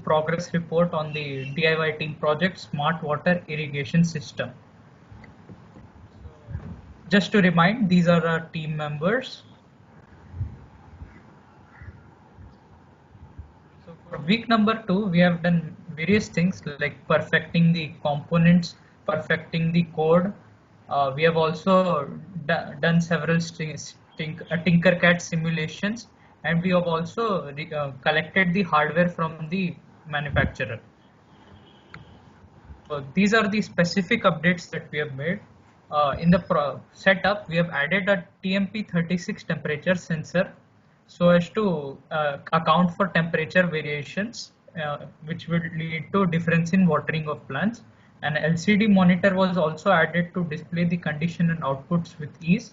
progress report on the DIY team project Smart Water Irrigation System. Just to remind, these are our team members. So for week number 2, we have done various things like perfecting the components, perfecting the code. We have also done several Tinkercad simulations, and we have also collected the hardware from the manufacturer. So these are the specific updates that we have made. In the setup, we have added a TMP36 temperature sensor so as to account for temperature variations, which will lead to difference in watering of plants. An LCD monitor was also added to display the condition and outputs with ease.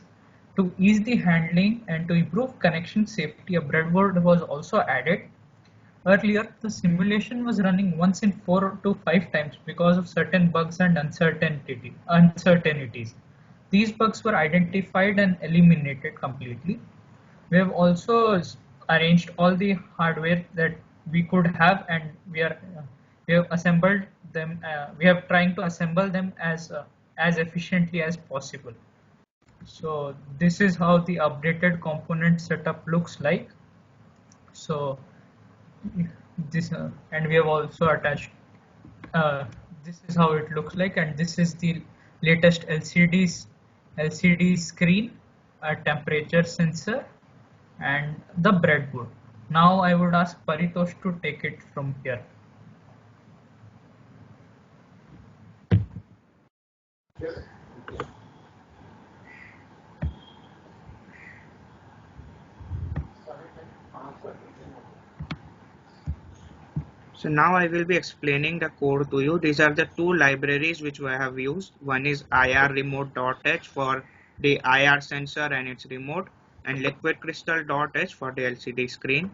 To ease the handling and to improve connection safety, a breadboard was also added. Earlier, the simulation was running once in 4 to 5 times because of certain bugs and uncertainties. These bugs were identified and eliminated completely. We have also arranged all the hardware that we could have, and we have assembled them. We have trying to assemble them as efficiently as possible. So this is how the updated component setup looks like. So this and we have also attached this is how it looks like, and this is the latest LCD screen, a temperature sensor, and the breadboard. Now I would ask Paritosh to take it from here. So now I will be explaining the code to you. These are the two libraries which we have used. One is irremote.h for the IR sensor and its remote, and liquidcrystal.h for the LCD screen.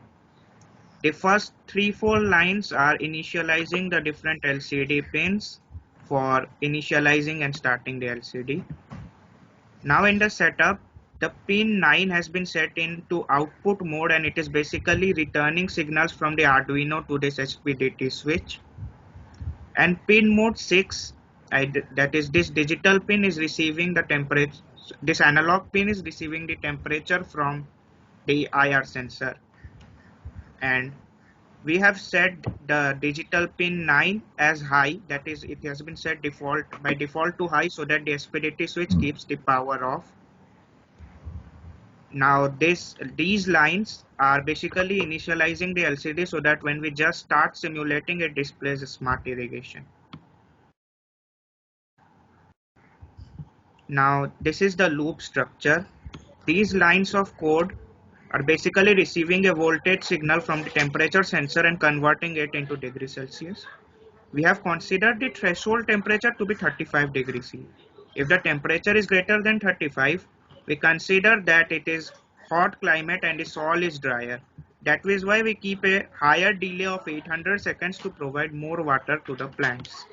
The first 3-4 lines are initializing the different LCD pins for initializing and starting the LCD. Now in the setup, the pin 9 has been set into output mode, and it is basically returning signals from the Arduino to this SPDT switch. And pin mode 6, that is this digital pin, is receiving the temperature. This analog pin is receiving the temperature from the IR sensor. And we have set the digital pin 9 as high, that is it has been set by default to high, so that the SPDT switch keeps the power off. Now these lines are basically initializing the LCD so that when we just start simulating, it displays a smart irrigation. Now this is the loop structure. These lines of code are basically receiving a voltage signal from the temperature sensor and converting it into degrees Celsius. We have considered the threshold temperature to be 35 degrees C. If the temperature is greater than 35, we consider that it is hot climate and the soil is drier. That is why we keep a higher delay of 800 seconds to provide more water to the plants.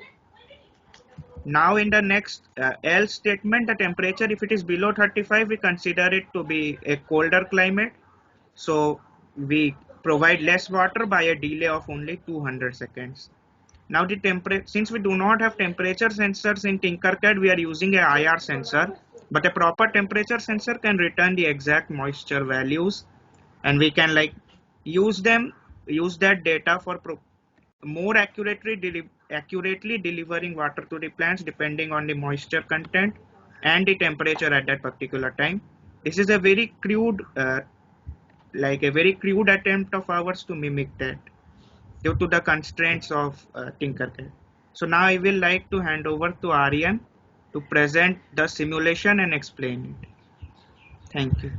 Now in the next else statement, the temperature, if it is below 35, we consider it to be a colder climate. So we provide less water by a delay of only 200 seconds. Now the temperature, since we do not have temperature sensors in Tinkercad, we are using a IR sensor, but a proper temperature sensor can return the exact moisture values, and we can use that data for more accurately delivering water to the plants depending on the moisture content and the temperature at that particular time. This is a very crude attempt of ours to mimic that due to the constraints of Tinkercad. So now I will like to hand over to Aryan to present the simulation and explain it. Thank you.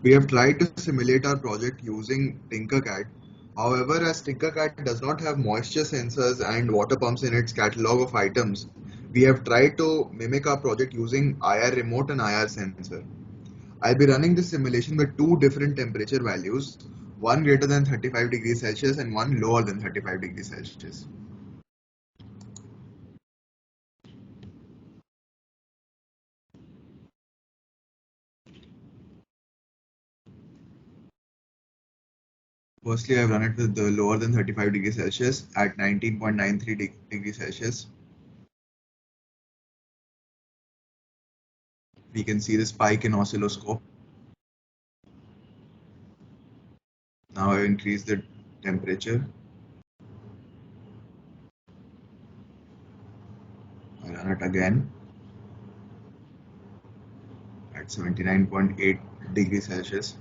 We have tried to simulate our project using Tinkercad. However, as Tinkercad does not have moisture sensors and water pumps in its catalog of items, we have tried to mimic our project using IR remote and IR sensor. I'll be running this simulation with two different temperature values, one greater than 35 degrees Celsius and one lower than 35 degrees Celsius. Firstly, I've run it with the lower than 35 degrees Celsius at 19.93 degrees Celsius. We can see the spike in oscilloscope. Now I've increased the temperature. I run it again at 79.8 degrees Celsius.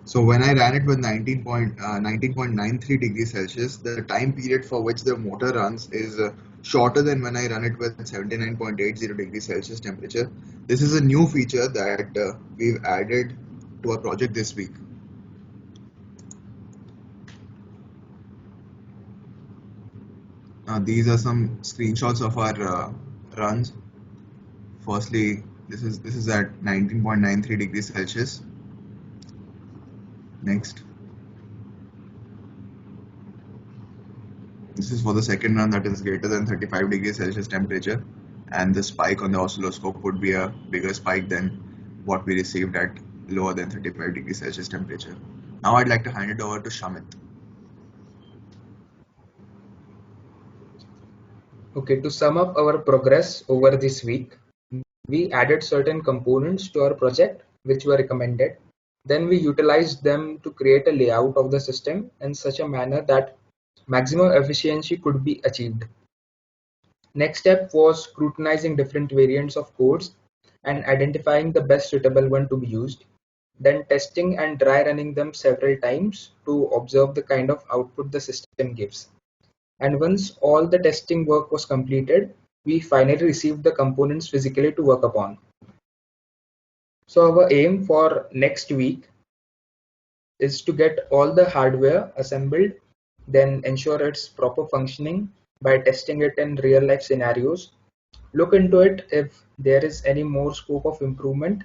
So when I ran it with 19.93 degrees Celsius, the time period for which the motor runs is shorter than when I run it with 79.80 degrees Celsius temperature. This is a new feature that we've added to our project this week. These are some screenshots of our runs. Firstly, this is at 19.93 degrees Celsius. Next. This is for the second run, that is greater than 35 degrees Celsius temperature, and the spike on the oscilloscope would be a bigger spike than what we received at lower than 35 degrees Celsius temperature. Now I'd like to hand it over to Shamit. Okay, to sum up our progress over this week, we added certain components to our project which were recommended. Then we utilized them to create a layout of the system in such a manner that maximum efficiency could be achieved. Next step was scrutinizing different variants of codes and identifying the best suitable one to be used. Then testing and dry running them several times to observe the kind of output the system gives. And once all the testing work was completed, we finally received the components physically to work upon. So our aim for next week is to get all the hardware assembled, then ensure its proper functioning by testing it in real life scenarios, look into it if there is any more scope of improvement,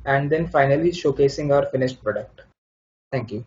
and then finally showcasing our finished product. Thank you.